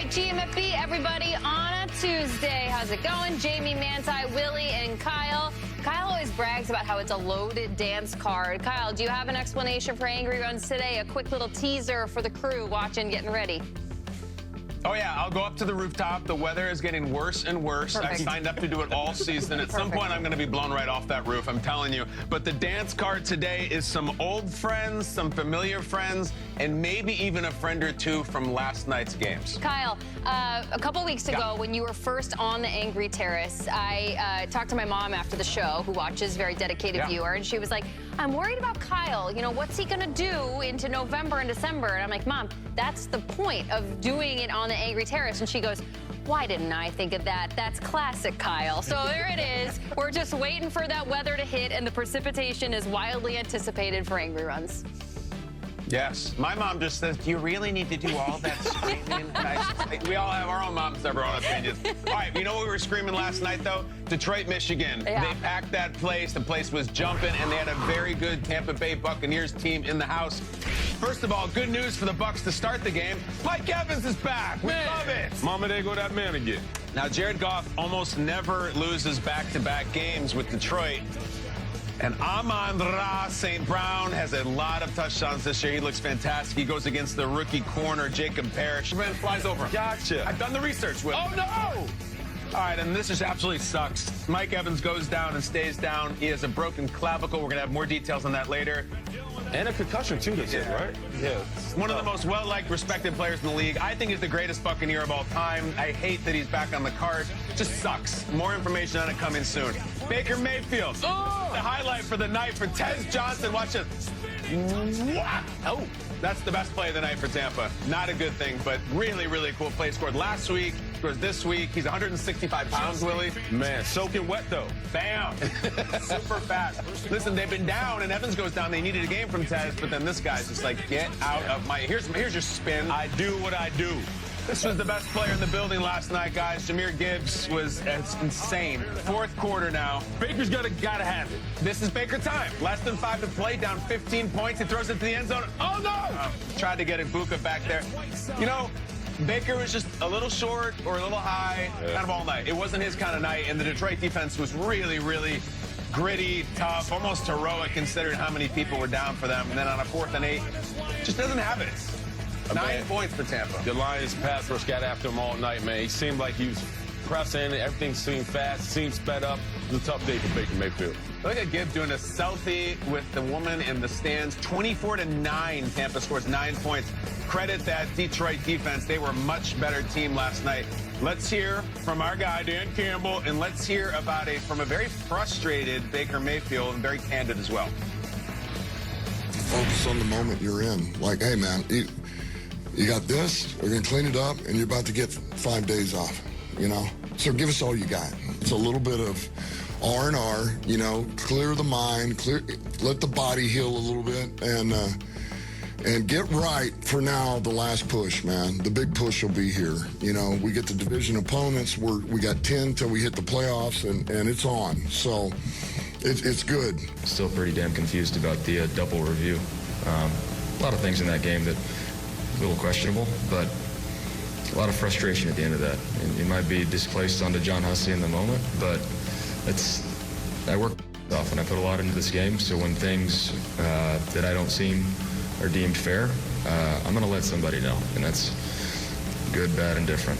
right, GMFB, everybody, on a Tuesday. How's it going? Jamie, Manti, Willie, and Kyle. Kyle always brags about how it's a loaded dance card. Kyle, do you have an explanation for Angry Runs today? A quick little teaser for the crew watching, getting ready. Oh, yeah, I'll go up to the rooftop. The weather is getting worse and worse. Perfect. I signed up to do it all season. At some point, I'm going to be blown right off that roof, I'm telling you. But the dance card today is some old friends, some familiar friends, and maybe even a friend or two from last night's games. Kyle, a couple weeks ago, when you were first on the Angry Terrace, I talked to my mom after the show, who watches, very dedicated viewer, and she was like, I'm worried about Kyle. You know, what's he going to do into November and December? And I'm like, Mom, that's the point of doing it on the Angry Terrace. And she goes, why didn't I think of that? That's classic Kyle. So there it is. We're just waiting for that weather to hit, and the precipitation is wildly anticipated for Angry Runs. Yes. My mom just says, do you really need to do all that screaming? We all have our own moms that have our own opinions. All right, you know what we were screaming last night, though? Detroit, Michigan. Yeah. They packed that place. The place was jumping, and they had a very good Tampa Bay Buccaneers team in the house. First of all, good news for the Bucs to start the game. Mike Evans is back. We love it. Mama, there go that man again. Now, Jared Goff almost never loses back-to-back games with Detroit. And Amon-Ra St. Brown has a lot of touchdowns this year. He looks fantastic. He goes against the rookie corner, Jacob Parrish. Man flies over him. Gotcha. I've done the research with him. Oh, no! All right, and this just absolutely sucks. Mike Evans goes down and stays down. He has a broken clavicle. We're going to have more details on that later. And a concussion, too, that's it, right? Yeah. One of the most well-liked, respected players in the league. I think he's the greatest Buccaneer of all time. I hate that he's back on the card. Just sucks. More information on it coming soon. Baker Mayfield. Oh! The highlight for the night for Tez Johnson. Watch this. Oh, that's the best play of the night for Tampa. Not a good thing, but really, really cool play. Scored last week, scores this week. He's 165 pounds, Willie. Man, soaking wet, though. Bam! Super fast. Listen, they've been down, and Evans goes down. They needed a game from Tez, but then this guy's just like, get out of my... Here's your spin. I do what I do. This was the best player in the building last night, guys. Jahmyr Gibbs was insane. Fourth quarter now. Baker's gotta have it. This is Baker time. Less than 5 to play, down 15 points. He throws it to the end zone. Oh, no! Tried to get Ibuka back there. You know, Baker was just a little short or a little high, kind of all night. It wasn't his kind of night, and the Detroit defense was really, really gritty, tough, almost heroic considering how many people were down for them. And then on a 4th and 8, just doesn't have it. 9 points for Tampa. The Lions pass rush got after him all night, man. He seemed like he was pressing. Everything seemed fast, seemed sped up. It was a tough day for Baker Mayfield. Look at Gibbs doing a selfie with the woman in the stands. 24-9, Tampa scores 9 points. Credit that Detroit defense. They were a much better team last night. Let's hear from our guy, Dan Campbell, and let's hear about from a very frustrated Baker Mayfield, and very candid as well. Focus on the moment you're in. Like, hey, man, you got this, we're going to clean it up, and you're about to get 5 days off, you know? So give us all you got. It's a little bit of R&R, you know, clear the mind, let the body heal a little bit, and get right for now, the last push, man. The big push will be here. You know, we get the division opponents. We got 10 till we hit the playoffs, and it's on. So it's good. Still pretty damn confused about the double review. A lot of things in that game that a little questionable, but a lot of frustration at the end of that. It might be displaced onto John Hussey in the moment, but I work off and I put a lot into this game, so when things that I don't seem are deemed fair, I'm going to let somebody know, and that's good, bad, and different.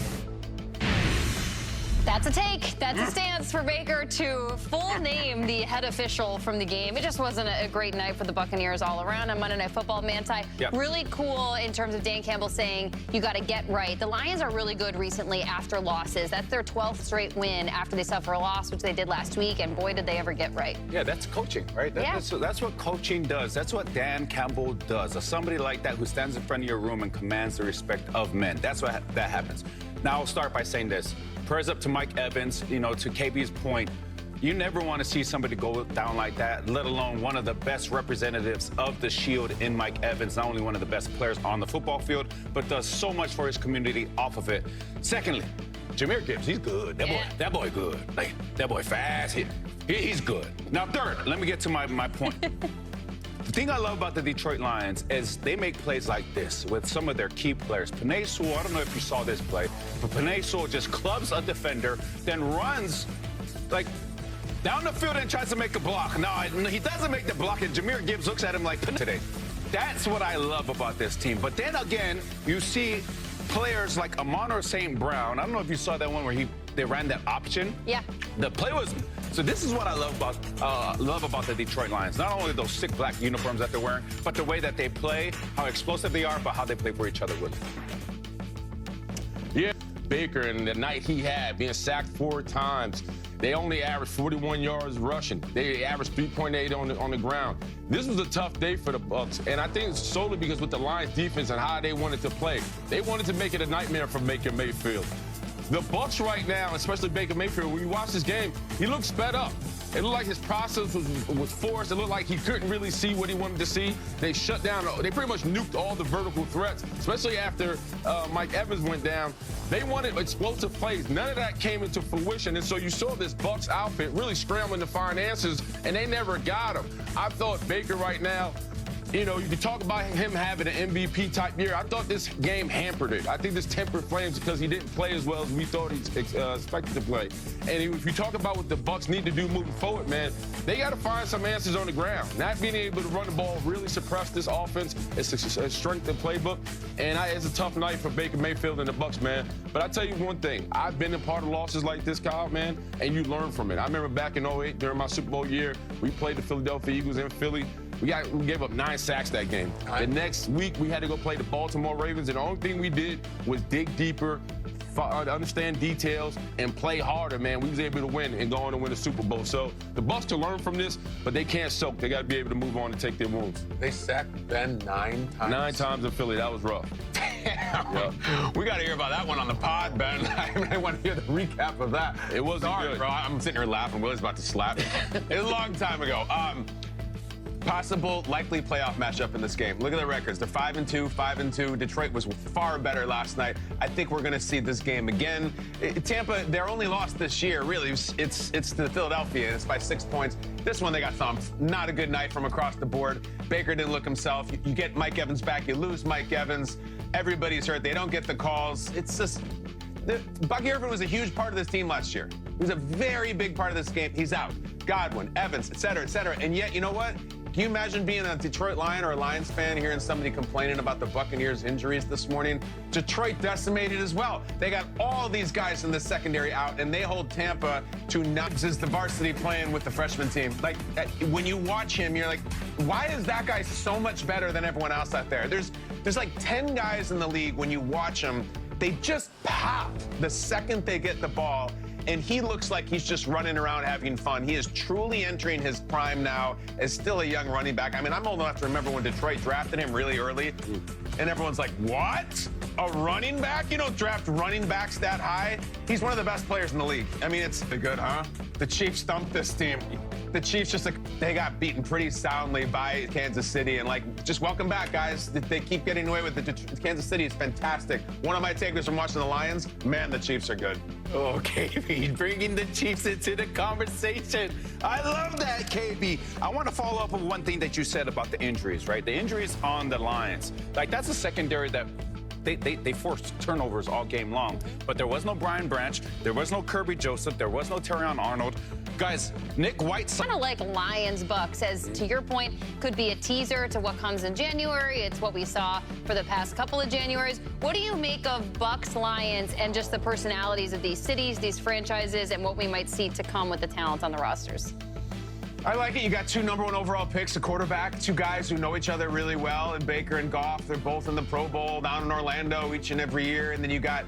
That's a take. That's a stance for Baker to full name the head official from the game. It just wasn't a great night for the Buccaneers all around on Monday Night Football. Manti, really cool in terms of Dan Campbell saying you got to get right. The Lions are really good recently after losses. That's their 12th straight win after they suffer a loss, which they did last week, and boy, did they ever get right. Yeah, that's coaching, right? That's what coaching does. That's what Dan Campbell does. Somebody like that who stands in front of your room and commands the respect of men. That's what that happens. Now, I'll start by saying this. Prayers up to Mike Evans. You know, to KB's point, you never want to see somebody go down like that, let alone one of the best representatives of the Shield in Mike Evans, not only one of the best players on the football field, but does so much for his community off of it. Secondly, Jahmyr Gibbs, he's good. That boy good. Like, that boy fast. He's good. Now, third, let me get to my point. The thing I love about the Detroit Lions is they make plays like this with some of their key players. Penei Sewell, I don't know if you saw this play, but Penei Sewell just clubs a defender, then runs like down the field and tries to make a block. No, he doesn't make the block, and Jahmyr Gibbs looks at him like today. That's what I love about this team. But then again, you see players like Amon St. Brown. I don't know if you saw that one where they ran that option. Yeah. The play was. So this is what I love about the Detroit Lions. Not only those sick black uniforms that they're wearing, but the way that they play, how explosive they are, but how they play for each other with. Yeah, Baker and the night he had, being sacked 4 times. They only averaged 41 yards rushing. They averaged 3.8 on the ground. This was a tough day for the Bucs, and I think it's solely because with the Lions defense and how they wanted to play. They wanted to make it a nightmare for Baker Mayfield. The Bucs right now, especially Baker Mayfield, when you watch this game, he looks sped up. It looked like his process was forced. It looked like he couldn't really see what he wanted to see. They shut down. They pretty much nuked all the vertical threats, especially after Mike Evans went down. They wanted explosive plays. None of that came into fruition. And so you saw this Bucs outfit really scrambling to find answers, and they never got them. I thought Baker right now, you know, you can talk about him having an MVP type year. I thought this game hampered it. I think this tempered flames because he didn't play as well as we thought he expected to play. And if you talk about what the Bucs need to do moving forward, man, they got to find some answers on the ground. Not being able to run the ball really suppressed this offense. It's a strength of playbook. And it's a tough night for Baker Mayfield and the Bucs, man. But I tell you one thing, I've been a part of losses like this, Kyle, man, and you learn from it. I remember back in 2008 during my Super Bowl year, we played the Philadelphia Eagles in Philly. We gave up 9 sacks that game. The next week, we had to go play the Baltimore Ravens, and the only thing we did was dig deeper, understand details, and play harder, man. We was able to win and go on to win the Super Bowl. So the Bucs to learn from this, but they can't soak. They got to be able to move on and take their wounds. They sacked Ben 9 times? 9 times in Philly. That was rough. Damn. Yeah. We got to hear about that one on the pod, Ben. I want to hear the recap of that. It wasn't Sorry, good. Bro. I'm sitting here laughing. Willie's about to slap me. It was a long time ago. Possible, likely playoff matchup in this game. Look at the records. They're 5-2, 5-2. Detroit was far better last night. I think we're going to see this game again. Tampa, their only loss this year, really, it's to Philadelphia, and it's by 6 points. This one, they got thumped. Not a good night from across the board. Baker didn't look himself. You get Mike Evans back, you lose Mike Evans. Everybody's hurt. They don't get the calls. It's just... Bucky Irvin was a huge part of this team last year. He was a very big part of this game. He's out. Godwin, Evans, et cetera, et cetera. And yet, you know what? Can you imagine being a Detroit Lion or a Lions fan hearing somebody complaining about the Buccaneers' injuries this morning? Detroit decimated as well. They got all these guys in the secondary out, and they hold Tampa to nubs as the varsity playing with the freshman team. Like, when you watch him, you're like, why is that guy so much better than everyone else out there? There's like 10 guys in the league, when you watch them, they just pop the second they get the ball. And he looks like he's just running around having fun. He is truly entering his prime now as still a young running back. I mean, I'm old enough to remember when Detroit drafted him really early. And everyone's like, what? A running back? You don't draft running backs that high? He's one of the best players in the league. I mean, it's good, huh? The Chiefs thumped this team. The Chiefs they got beaten pretty soundly by Kansas City. And, just welcome back, guys. They keep getting away with it. Kansas City is fantastic. One of my takeaways from watching the Lions, man, the Chiefs are good. Oh, KB, bringing the Chiefs into the conversation. I love that, KB. I want to follow up with one thing that you said about the injuries, right? The injuries on the Lions. That's a secondary that they forced turnovers all game long. But there was no Brian Branch. There was no Kirby Joseph. There was no Terrion Arnold. Guys, Nick White... Kind of like Lions-Bucks, as to your point, could be a teaser to what comes in January. It's what we saw for the past couple of Januaries. What do you make of Bucks-Lions and just the personalities of these cities, these franchises, and what we might see to come with the talent on the rosters? I like it. You got 2 number 1 overall picks, a quarterback, 2 guys who know each other really well, and Baker and Goff. They're both in the Pro Bowl down in Orlando each and every year. And then you got